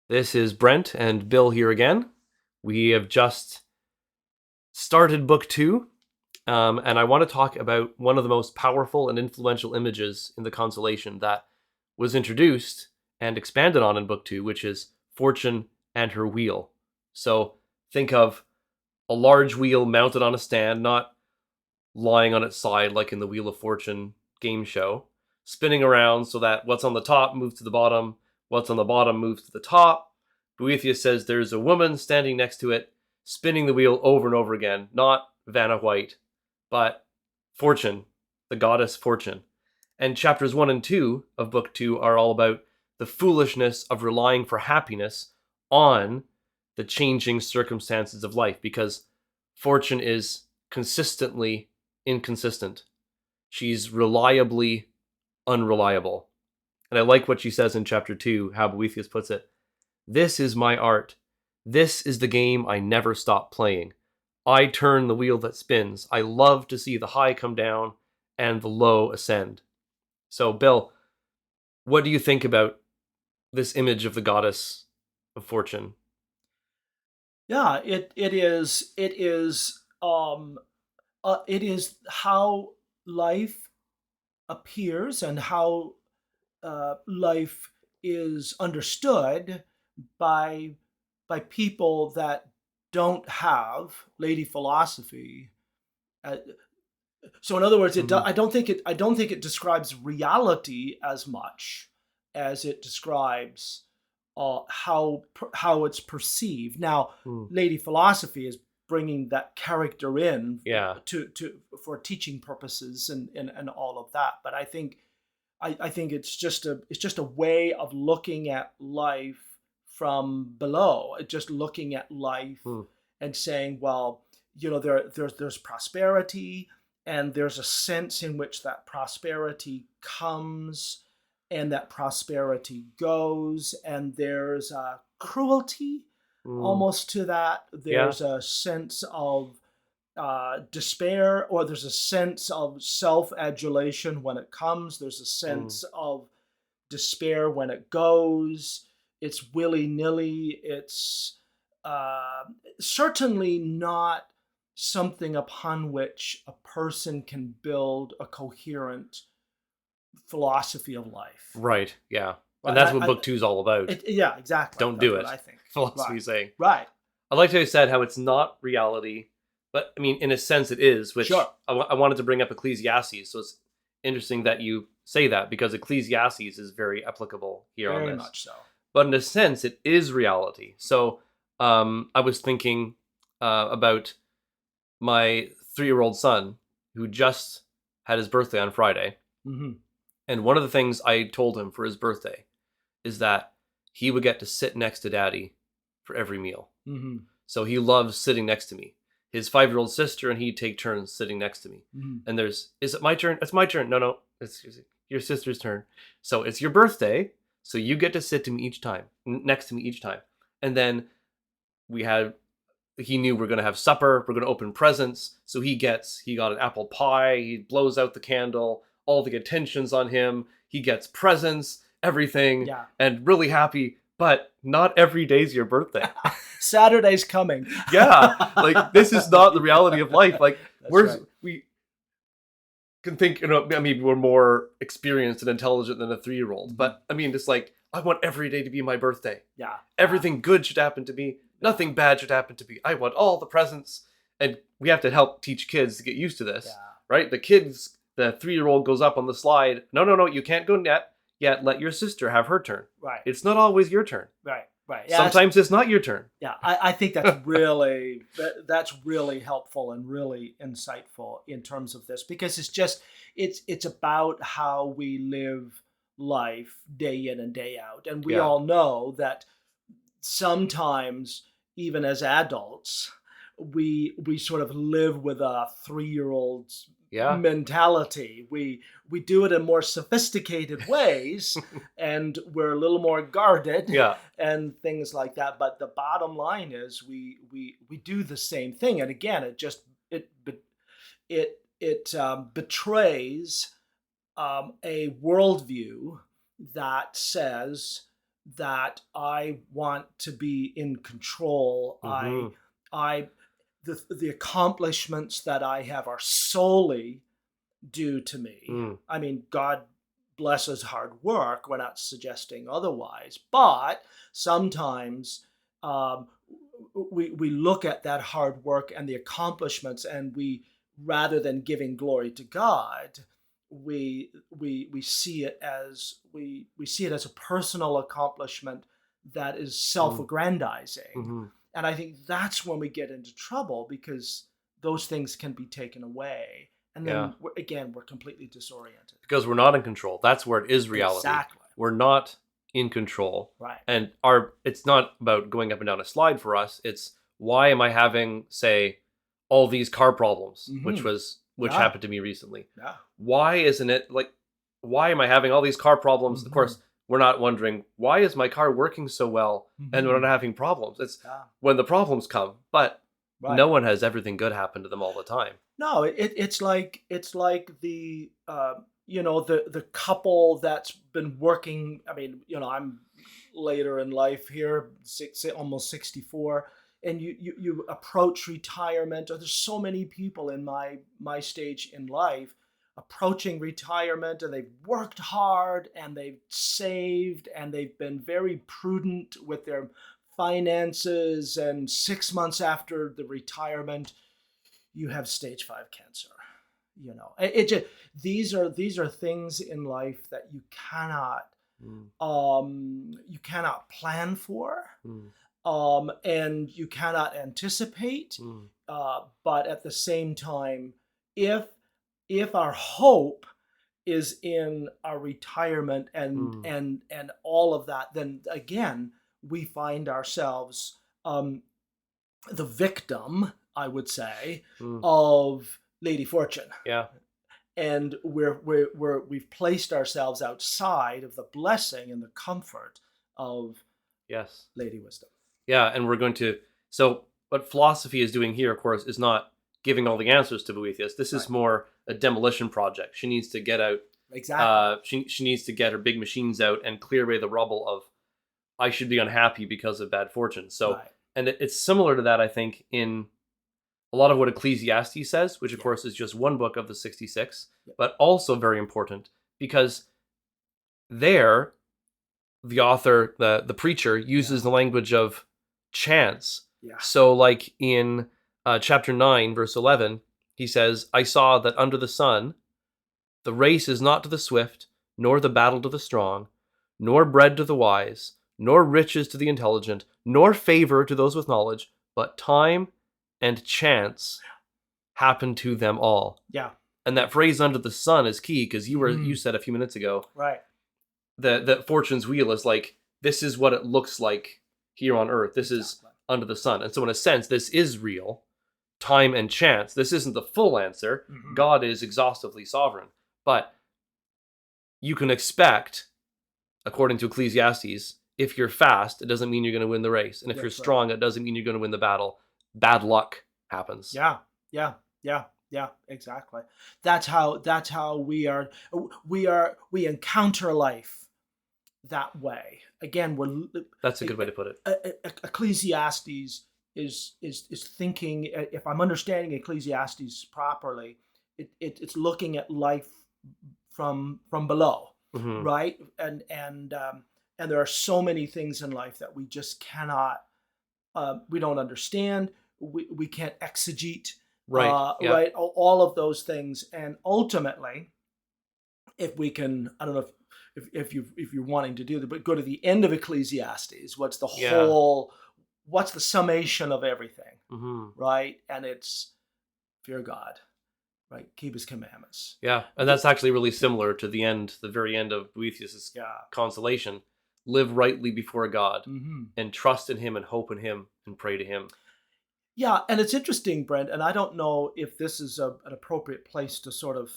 This is Brent and Bill here again. We have just started book two, and I want to talk about one of the most powerful and influential images in the Consolation that was introduced and expanded on in book two, which is Fortune and her wheel. So think of a large wheel mounted on a stand, not lying on its side like in the Wheel of Fortune game show, spinning around so that what's on the top moves to the bottom, what's on the bottom moves to the top. Boethius says there's a woman standing next to it, spinning the wheel over and over again, not Vanna White, but Fortune, the goddess Fortune. And chapters 1 and 2 of book 2 are all about the foolishness of relying for happiness on the changing circumstances of life, because Fortune is consistently inconsistent. She's reliably unreliable. And I like what she says in chapter 2, how Boethius puts it. This is my art. This is the game I never stop playing. I turn the wheel that spins. I love to see the high come down and the low ascend. So, Bill, what do you think about this image of the goddess of fortune? Yeah, it is how life appears and how life is understood by people that don't have lady philosophy. Uh, so, in other words, Mm-hmm. I don't think it describes reality as much as it describes how it's perceived. Now, Mm. lady philosophy is bringing that character in Yeah. to for teaching purposes and all of that. But I think it's just a way of looking at life from below, just looking at life Mm. and saying, well, there's prosperity, and there's a sense in which that prosperity comes and that prosperity goes, and there's a cruelty Mm. almost to that. Yeah. There's a sense of despair, or there's a sense of self-adulation when it comes. There's a Mm. sense of despair when it goes. It's willy-nilly. It's uh, certainly not something upon which a person can build a coherent philosophy of life. Right. Yeah. And Right? that's what book two is all about. Yeah, exactly. Don't That's do what it. I think. Philosophy Right. is saying. Right. I liked how you said how it's not reality, but I mean, in a sense, it is. Which Sure. I wanted to bring up Ecclesiastes, so it's interesting that you say that because Ecclesiastes is very applicable here on Very this. much so. But in a sense, it is reality. So I was thinking about my 3-year-old son who just had his birthday on Friday, Mm-hmm. and one of the things I told him for his birthday is that he would get to sit next to Daddy for every meal. Mm-hmm. So he loves sitting next to me. His 5-year-old sister and he take turns sitting next to me. Mm-hmm. And is it my turn? It's my turn. No, it's your sister's turn. So it's your birthday. So you get to sit to me each time, next to me each time. And then we had, he knew we're going to have supper. We're going to open presents. So he got an apple pie. He blows out the candle. All the attention's on him. He gets presents, everything, Yeah. and really happy. But not every day's your birthday. Saturday's coming. Yeah, like this is not the reality of life. Like That's right. we can think, maybe we're more experienced and intelligent than a 3-year-old, Mm-hmm. but I mean, just like I want every day to be my birthday. Yeah. Everything good should happen to me. Yeah. Nothing bad should happen to me. I want all the presents, and we have to help teach kids to get used to this, Yeah. right? The 3-year-old goes up on the slide. No, you can't go yet. Yet let your sister have her turn. Right. It's not always your turn. Right. Right. Yeah, Sometimes it's not your turn. yeah. I think that's really helpful and really insightful in terms of this, because it's about how we live life day in and day out, and we Yeah. all know that sometimes, even as adults, we sort of live with a 3-year-old's Yeah. mentality. We do it in more sophisticated ways, and we're a little more guarded, Yeah. and things like that. But the bottom line is we do the same thing, and again, it betrays a worldview that says that I want to be in control. Mm-hmm. I the accomplishments that I have are solely due to me. Mm. I mean, God blesses hard work. We're not suggesting otherwise, but sometimes um, we look at that hard work and the accomplishments, and we, rather than giving glory to God, we see it as we see it as a personal accomplishment that is Mm. self-aggrandizing. Mm-hmm. And I think that's when we get into trouble, because those things can be taken away, and Yeah. then we're completely disoriented. Because we're not in control. That's where it is reality. Exactly. We're not in control. Right. And it's not about going up and down a slide for us. It's, why am I having, say, all these car problems, Mm-hmm. which Yeah. happened to me recently. Yeah. Why isn't it like, why am I having all these car problems? Mm-hmm. Of course, we're not wondering, why is my car working so well and we're not having problems? It's when the problems come, but Right. no one has everything good happen to them all the time. No, it's like the the couple that's been working. I mean, I'm later in life here, almost 64, and you approach retirement. There's so many people in my stage in life approaching retirement, and they've worked hard, and they've saved, and they've been very prudent with their finances, and 6 months after the retirement, you have stage 5 cancer. It just, these are things in life that you cannot plan for, Mm. and you cannot anticipate. Mm. But at the same time, if our hope is in our retirement and all of that, then again we find ourselves the victim, I would say, of Lady Fortune. Yeah. And we've placed ourselves outside of the blessing and the comfort of Yes. Lady Wisdom. Yeah, and we're going to. So, what philosophy is doing here, of course, is not giving all the answers to Boethius. This is more a demolition project. She needs to get out. Exactly. She needs to get her big machines out and clear away the rubble of, I should be unhappy because of bad fortune. So, and it's similar to that, I think, in a lot of what Ecclesiastes says, which of course is just one book of the 66, but also very important because there, the author, the preacher, uses the language of chance. Yeah. So, like in chapter 9, verse 11, he says, I saw that under the sun, the race is not to the swift, nor the battle to the strong, nor bread to the wise, nor riches to the intelligent, nor favor to those with knowledge, but time and chance happen to them all. Yeah. And that phrase "under the sun" is key, because you said a few minutes ago, right, that fortune's wheel is like, this is what it looks like here on earth. This is under the sun. And so in a sense, this is real. Time and chance. This isn't the full answer. God is exhaustively sovereign. But you can expect, according to Ecclesiastes, if you're fast, it doesn't mean you're going to win the race. And if you're strong, it doesn't mean you're going to win the battle. Bad luck happens. Yeah. Exactly. That's how we encounter life that way. Again, that's a good way to put it. Ecclesiastes is thinking. If I'm understanding Ecclesiastes properly, it's looking at life from below, right? And there are so many things in life that we just cannot, we don't understand. We can't exegete. Right. Right. All of those things, and ultimately, if we can, I don't know if you're wanting to do that, but go to the end of Ecclesiastes. What's the whole? What's the summation of everything? Right, and it's fear God, right? Keep His commandments. Yeah, and that's actually really similar to the very end of Boethius' Consolation. Live rightly before God, and trust in Him, and hope in Him, and pray to Him. Yeah, and it's interesting, Brent, and I don't know if this is an appropriate place to sort of,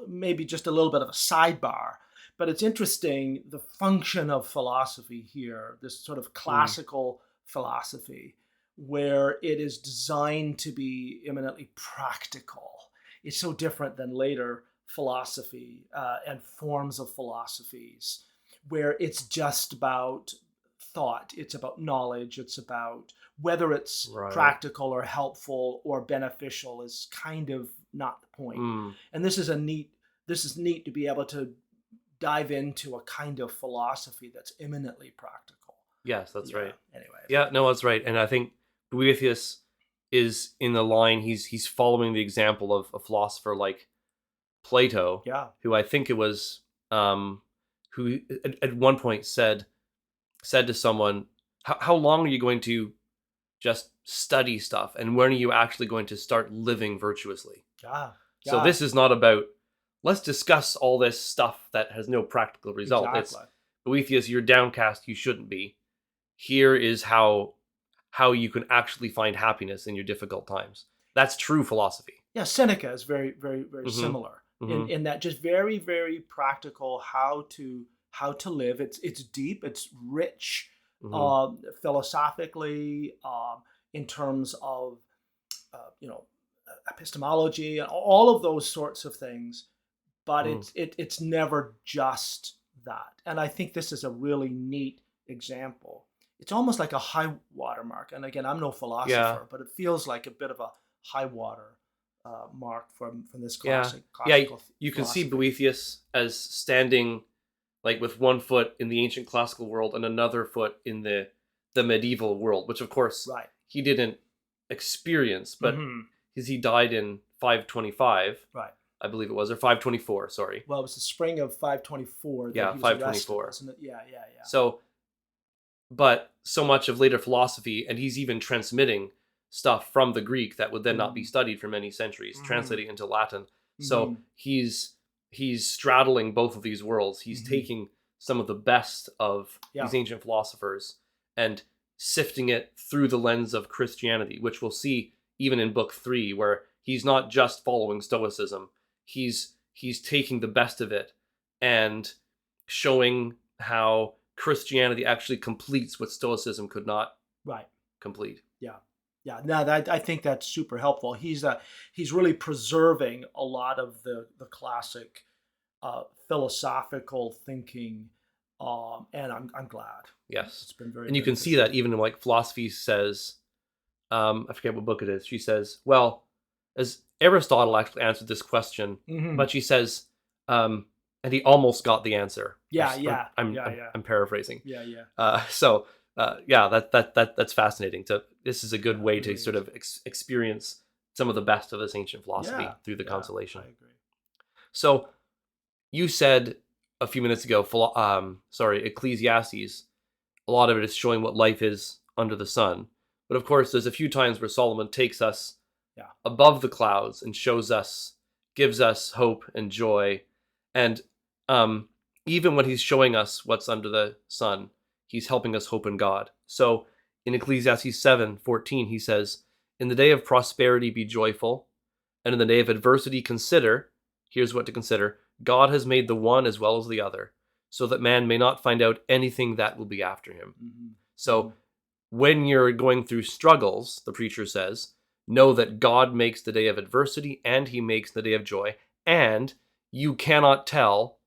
maybe just a little bit of a sidebar, but it's interesting, the function of philosophy here, this sort of classical philosophy, where it is designed to be eminently practical. It's so different than later philosophy and forms of philosophies, where it's just about thought, it's about knowledge, it's about whether it's Right. practical or helpful or beneficial is kind of not the point. Mm. And this is neat to be able to dive into a kind of philosophy that's eminently practical. Yes, that's Yeah. right. Anyway. Yeah, no, that's right. And I think Boethius is in the line. He's following the example of a philosopher like Plato, Yeah. who I think it was, who at one point said to someone, how long are you going to just study stuff, and when are you actually going to start living virtuously? Yeah. So Yeah. this is not about, let's discuss all this stuff that has no practical result. It's, Exactly. Boethius, you're downcast, you shouldn't be. Here is how you can actually find happiness in your difficult times. That's true philosophy. Yeah, Seneca is very, very, very Mm-hmm. similar Mm-hmm. in that just very, very practical how to live. It's deep, it's rich, Mm-hmm. philosophically, in terms of you know, epistemology and all of those sorts of things. But Mm-hmm. it's never just that. And I think this is a really neat example. It's almost like a high water mark. And again, I'm no Yeah. philosopher, but it feels like a bit of a high water mark from this Yeah. Yeah. classical You can see philosophy. Boethius as standing like with one foot in the ancient classical world and another foot in the medieval world, which of course Right. he didn't experience, but Hmm. because he died in 525, Right. I believe it was, or 524, sorry. Well, it was the spring of 524 that Yeah, he was arrested, 524. wasn't it? Yeah, yeah, yeah. So, but so much of later philosophy, and he's even transmitting stuff from the Greek that would then not be Mm. studied for many centuries, Hmm. translating into Latin. Hmm. So he's straddling both of these worlds. He's Hmm. taking some of the best of Yeah. these ancient philosophers and sifting it through the lens of Christianity, which we'll see even in book 3, where he's not just following Stoicism. He's taking the best of it and showing how Christianity actually completes what Stoicism could not Right. complete. Yeah, yeah. No, I think that's super helpful. He's really preserving a lot of the classic philosophical thinking, and I'm glad. Yes. It's been very And you can see that beneficial. even in like philosophy says, I forget what book it is. She says, well, as Aristotle actually answered this question, Hmm. but she says, and he almost got the answer. Yeah, yeah, I'm, yeah, I'm, yeah, I'm paraphrasing. yeah, yeah. So yeah, that's fascinating. This is a good Yeah, it way to really sort is. of experience some of the best of this ancient philosophy Yeah, through the yeah. I consolation. agree. So you said a few minutes ago, Ecclesiastes, a lot of it is showing what life is under the sun. But of course, there's a few times where Solomon takes us Yeah, above the clouds and gives us hope and joy. And um, even when he's showing us what's under the sun, he's helping us hope in God. So in Ecclesiastes 7:14, he says, in the day of prosperity, be joyful, and in the day of adversity, consider. Here's what to consider: God has made the one as well as the other, so that man may not find out anything that will be after him. hmm So when you're going through struggles, the preacher says, know that God makes the day of adversity and he makes the day of joy, and you cannot tell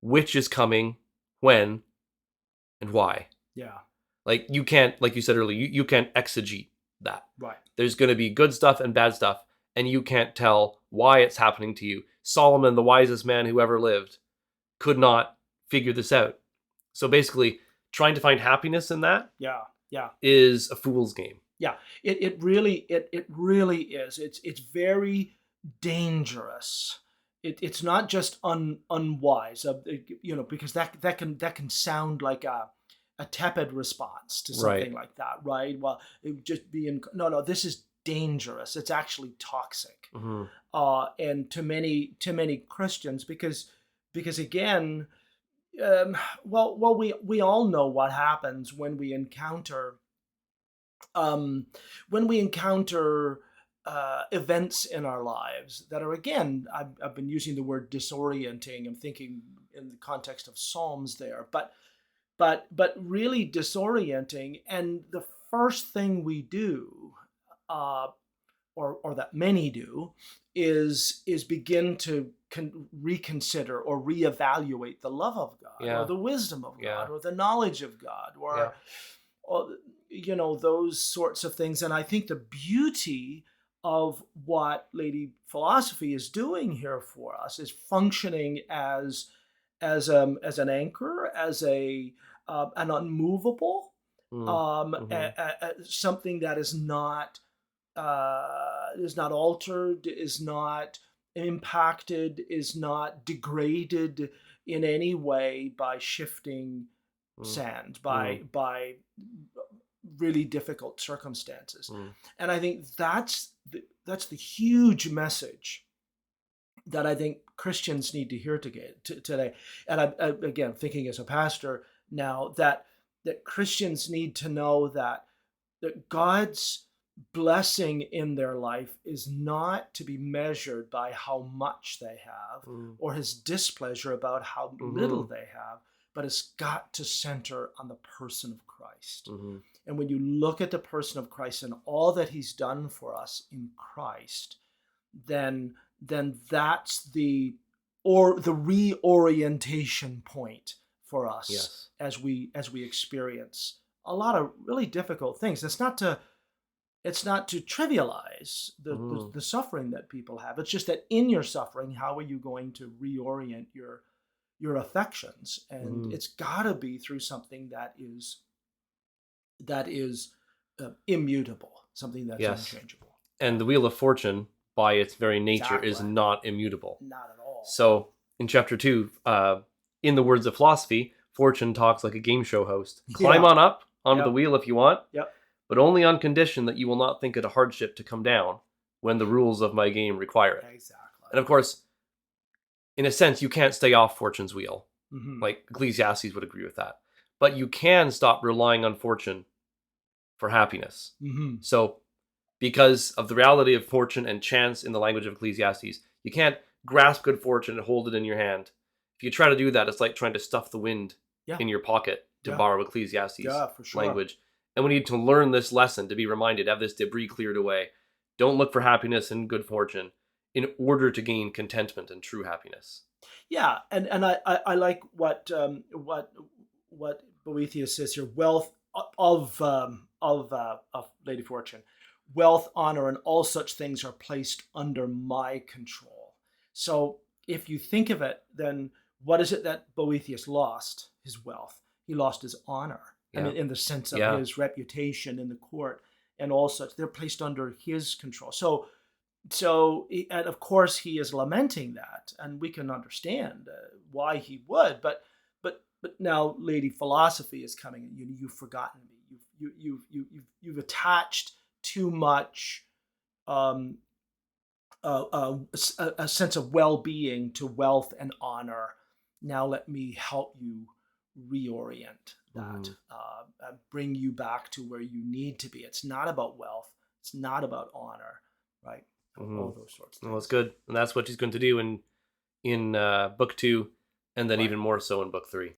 which is coming, when, and why. yeah. Like you can't, like you said earlier, you can't exegete that. Right. There's going to be good stuff and bad stuff, and you can't tell why it's happening to you. Solomon, the wisest man who ever lived, could not figure this out. So basically, trying to find happiness in that Yeah, yeah. is a fool's game. Yeah, it really is. It's very dangerous. It's not just unwise, because that can sound like a tepid response to Right. something like that, right? Well, it would just be no. This is dangerous. It's actually toxic, Mm-hmm. and to many Christians because again, we all know what happens um, when we encounter events in our lives that are, again, I've been using the word disorienting. I'm thinking in the context of Psalms there, but really disorienting. And the first thing we do, uh, or that many do, is begin to reconsider or reevaluate the love of God or Yeah. the wisdom of Yeah. God or the knowledge of God Yeah. or those sorts of things. And I think the beauty of what Lady Philosophy is doing here for us is functioning as an anchor, as an unmovable, Mm. Mm-hmm. something that is not altered, is not impacted, is not degraded in any way by shifting Mm. sand, Mm. by really difficult circumstances. Mm. And I think that's the huge message that I think Christians need to hear today. And again, thinking as a pastor now, that Christians need to know that God's blessing in their life is not to be measured by how much they have Mm. or his displeasure about how little Mm-hmm. they have, but it's got to center on the person of Christ. Mm-hmm. And when you look at the person of Christ and all that he's done for us in Christ, then that's the reorientation point for us Yes. as we experience a lot of really difficult things. It's not to trivialize Mm-hmm. the suffering that people have. It's just that in your suffering, how are you going to reorient your affections? And Mm-hmm. it's got to be through something that is immutable, something that's Yes. unchangeable. And the Wheel of Fortune, by its very nature, is Exactly. not immutable. Not at all. So, in chapter 2, in the words of philosophy, Fortune talks like a game show host. Climb Yeah. on up onto the Yep. wheel if you want, Yep. but only on condition that you will not think it a hardship to come down when the rules of my game require it. Exactly. And of course, in a sense, you can't stay off Fortune's wheel. Mm-hmm. Like Ecclesiastes would agree with that. But you can stop relying on Fortune for happiness. Mm-hmm. So, because of the reality of fortune and chance in the language of Ecclesiastes, you can't grasp good fortune and hold it in your hand. If you try to do that, it's like trying to stuff the wind Yeah. in your pocket, to Yeah. borrow Ecclesiastes Yeah, for sure. language. And we need to learn this lesson to be reminded, have this debris cleared away. Don't look for happiness and good fortune in order to gain contentment and true happiness. Yeah, and I like what Boethius says here. Wealth of Lady Fortune, wealth, honor, and all such things are placed under my control. So if you think of it, then what is it that Boethius lost? His wealth. He lost his honor. I Yeah. mean, in the sense of Yeah. his reputation in the court and all such. They're placed under his control. So and of course he is lamenting that, and we can understand why he would, but now Lady Philosophy is coming, and you've forgotten me, you've attached too much um, a sense of well-being to wealth and honor. Now let me help you reorient that, bring you back to where you need to be. It's not about wealth, it's not about honor, right? All those sorts of things. Well, it's good. And that's what she's going to do in book 2, and then Right. even more so in book 3.